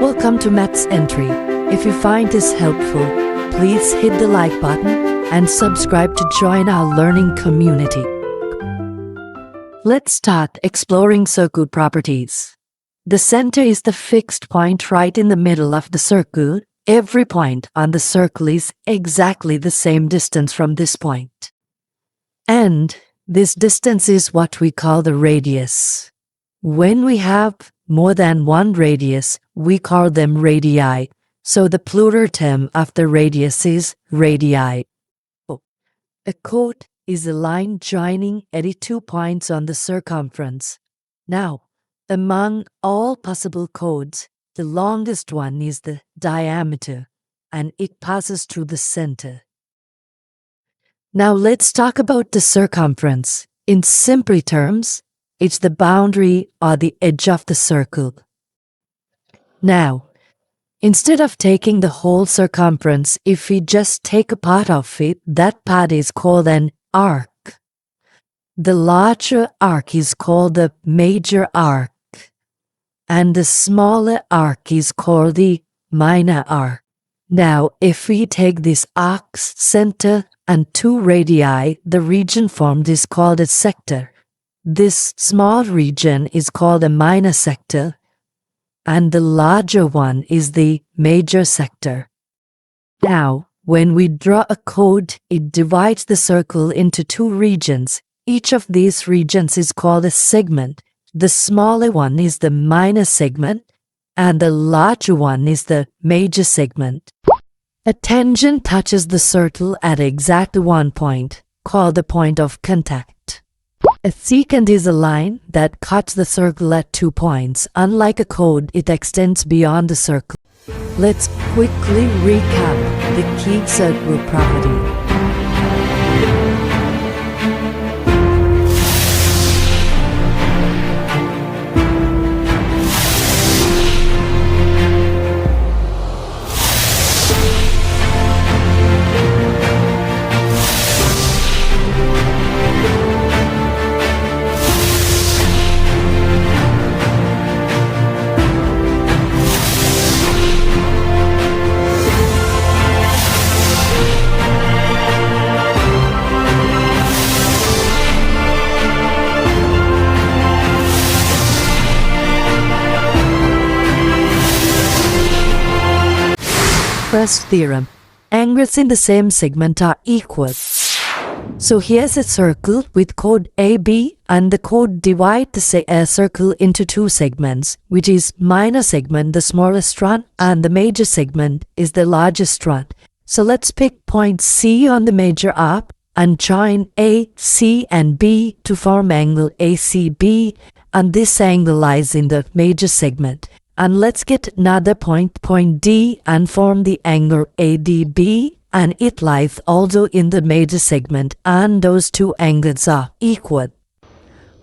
Welcome to MathsEntry. If you find this helpful, please hit the like button and subscribe to join our learning community. Let's start exploring circle properties. The center is the fixed point right in the middle of the circle. Every point on the circle is exactly the same distance from this point. And this distance is what we call the radius. When we have more than one radius, we call them radii. So the plural term of the radius is radii. A chord is a line joining any 2 points on the circumference. Now, among all possible chords, the longest one is the diameter, and it passes through the center. Now let's talk about the circumference. In simple terms, it's the boundary or the edge of the circle. Now, instead of taking the whole circumference, if we just take a part of it, that part is called an arc. The larger arc is called the major arc, and the smaller arc is called the minor arc. Now, if we take this arc's center and 2 radii, the region formed is called a sector. This small region is called a minor sector, and the larger one is the major sector. Now, when we draw a chord, it divides the circle into 2 regions. Each of these regions is called a segment. The smaller one is the minor segment, and the larger one is the major segment. A tangent touches the circle at exactly one point, called the point of contact. A secant is a line that cuts the circle at 2 points. Unlike a chord, it extends beyond the circle. Let's quickly recap the key circle property. First theorem. Angles in the same segment are equal. So here's a circle with chord AB, and the chord divides the circle into 2 segments, which is minor segment, the smallest one, and the major segment is the largest one. So let's pick point C on the major arc and join A, C and B to form angle ACB, and this angle lies in the major segment. And let's get another point D, and form the angle ADB, and it lies also in the major segment, and those 2 angles are equal.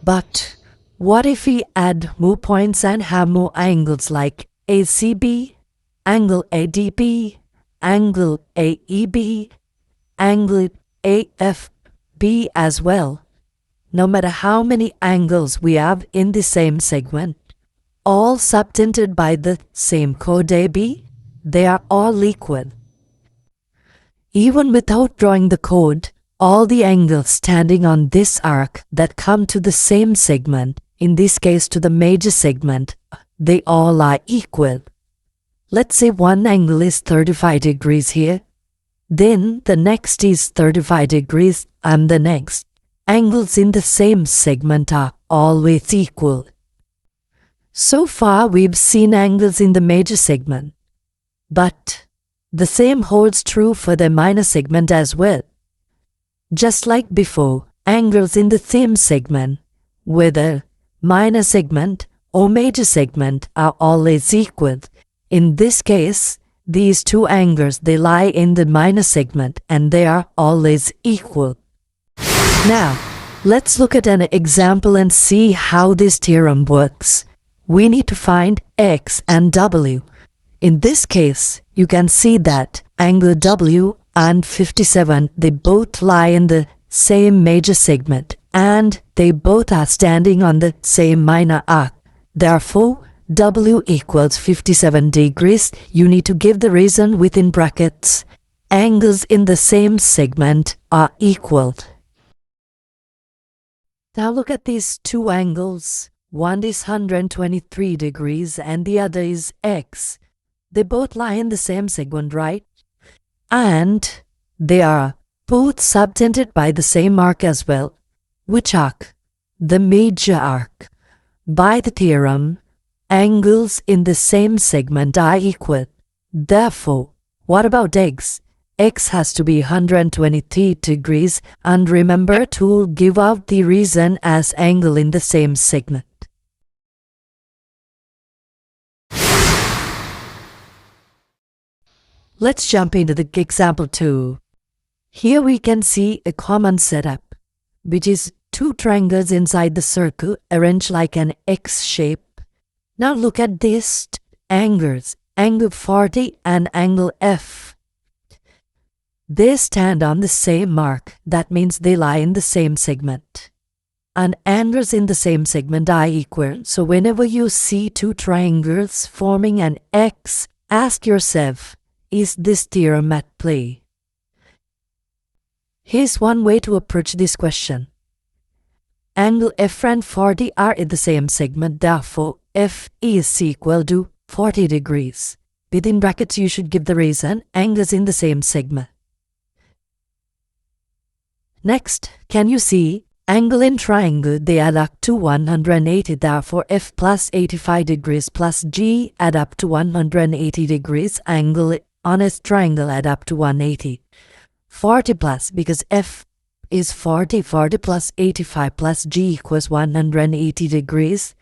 But what if we add more points and have more angles like ACB, angle ADB, angle AEB, angle AFB as well? No matter how many angles we have in the same segment, all subtended by the same chord AB, they are all equal. Even without drawing the chord, all the angles standing on this arc that come to the same segment, in this case to the major segment, they all are equal. Let's say one angle is 35 degrees here, then the next is 35 degrees, and the next. Angles in the same segment are always equal. So far, we've seen angles in the major segment, but the same holds true for the minor segment as well. Just like before, angles in the same segment, whether minor segment or major segment, are always equal. In this case, these 2 angles, they lie in the minor segment and they are always equal. Now, let's look at an example and see how this theorem works. We need to find X and W. In this case, you can see that angle W and 57, they both lie in the same major segment, and they both are standing on the same minor arc. Therefore, W equals 57 degrees, you need to give the reason within brackets. Angles in the same segment are equal. Now look at these two angles. One is 123 degrees and the other is X. They both lie in the same segment, right? And they are both subtended by the same arc as well. Which arc? The major arc. By the theorem, angles in the same segment are equal. Therefore, what about X? X has to be 123 degrees, and remember to give out the reason as angle in the same segment. Let's jump into the example 2. Here we can see a common setup, which is two triangles inside the circle arranged like an X shape. Now look at these angles, angle 40 and angle F. They stand on the same arc, that means they lie in the same segment. And angles in the same segment are equal, so whenever you see two triangles forming an X, ask yourself, is this theorem at play? Here's one way to approach this question. Angle F and 40 are in the same segment, therefore F is equal to 40 degrees. Within brackets you should give the reason, angles in the same segment. Next, can you see, angle in triangle, they add up to 180, therefore F plus 85 degrees plus G add up to 180 degrees, angle on a triangle add up to 180. 40 plus, because F is 40, 40 plus 85 plus G equals 180 degrees,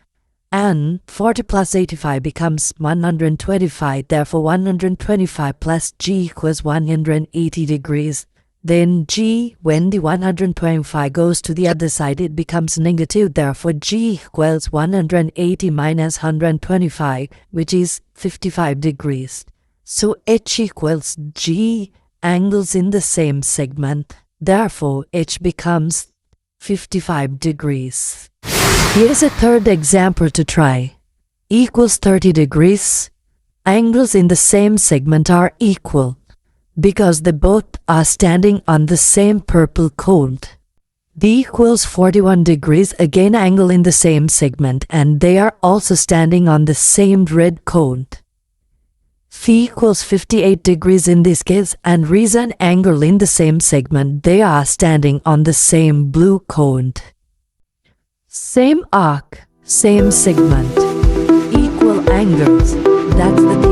and 40 plus 85 becomes 125, therefore 125 plus G equals 180 degrees. Then G, when the 125 goes to the other side, it becomes negative, therefore G equals 180 minus 125, which is 55 degrees. So H equals G, angles in the same segment, therefore H becomes 55 degrees. Here's a third example to try. Equals 30 degrees. Angles in the same segment are equal, because they both are standing on the same purple cone. D equals 41 degrees, again angle in the same segment, and they are also standing on the same red cone. Phi equals 58 degrees in this case, and reason angle in the same segment, they are standing on the same blue cone. Same arc, same segment, equal angles. That's the